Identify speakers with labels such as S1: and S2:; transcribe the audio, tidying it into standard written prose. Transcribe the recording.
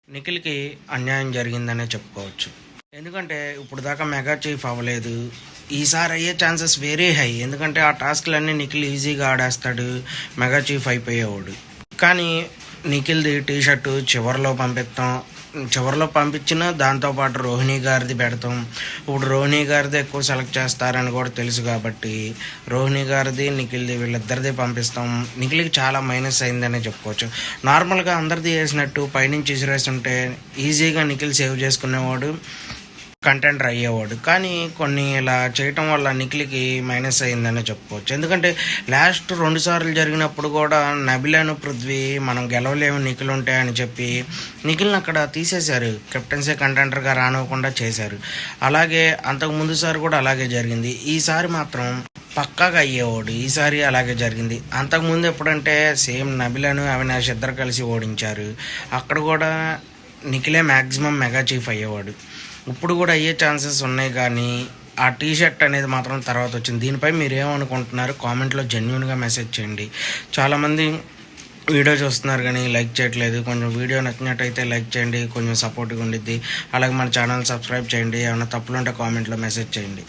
S1: నిఖిల్‌కి అన్యాయం జరిగిందనే చెప్పుకోవచ్చు. ఎందుకంటే ఇప్పుడు దాకా మెగా చీఫ్ అవ్వలేదు. ఈసారి అయ్యే ఛాన్సెస్ వెరీ హై. ఎందుకంటే ఆ టాస్క్‌లన్నీ నిఖిల్ ఈజీగా ఆడేస్తాడు. Mega chief అయిపోయేవాడు. కానీ నిఖిల్‌ది టీ షర్టు చివరిలో పంపించిన దాంతోపాటు రోహిణి గారిది పెడతాం. ఇప్పుడు రోహిణి గారిది ఎక్కువ సెలెక్ట్ చేస్తారని కూడా తెలుసు కాబట్టి రోహిణి గారిది నిఖిల్ది వీళ్ళిద్దరిది పంపిస్తాం. నిఖిల్కి చాలా మైనస్ అయిందనే చెప్పుకోవచ్చు. నార్మల్గా అందరిది వేసినట్టు పైనుంచి విసిరేస్తుంటే ఈజీగా నిఖిల్ సేవ్ చేసుకునేవాడు, కంటెంటర్ అయ్యేవాడు. కానీ కొన్ని ఇలా చేయటం వల్ల నిఖిల్కి మైనస్ అయిందనే చెప్పుకోవచ్చు. ఎందుకంటే లాస్ట్ 2 సార్లు జరిగినప్పుడు కూడా నబిలను పృథ్వీ మనం గెలవలేము నిఖిల్ ఉంటే అని చెప్పి నిఖిల్ని అక్కడ తీసేశారు. కెప్టెన్సీ కంటెంటర్గా రానివ్వకుండా చేశారు. అలాగే అంతకుముందు సారి కూడా అలాగే జరిగింది. ఈసారి మాత్రం పక్కాగా అయ్యేవాడు. ఈసారి అలాగే జరిగింది. అంతకుముందు ఎప్పుడంటే సేమ్ నబిలను అవినాష్ ఇద్దరు కలిసి ఓడించారు. అక్కడ కూడా నిఖిలే మ్యాక్సిమం మెగా చీఫ్ అయ్యేవాడు. ఇప్పుడు కూడా అయ్యే ఛాన్సెస్ ఉన్నాయి. కానీ ఆ టీ షర్ట్ అనేది మాత్రం తర్వాత వచ్చింది. దీనిపై మీరు ఏమనుకుంటున్నారు కామెంట్లో జెన్యూన్గా మెసేజ్ చేయండి. చాలామంది వీడియో చూస్తున్నారు కానీ లైక్ చేయట్లేదు. కొంచెం వీడియో నచ్చినట్టయితే లైక్ చేయండి, కొంచెం సపోర్ట్గా ఉండిద్ది. అలాగే మన ఛానల్ సబ్స్క్రైబ్ చేయండి. ఏమైనా తప్పులుంటే కామెంట్లో మెసేజ్ చేయండి.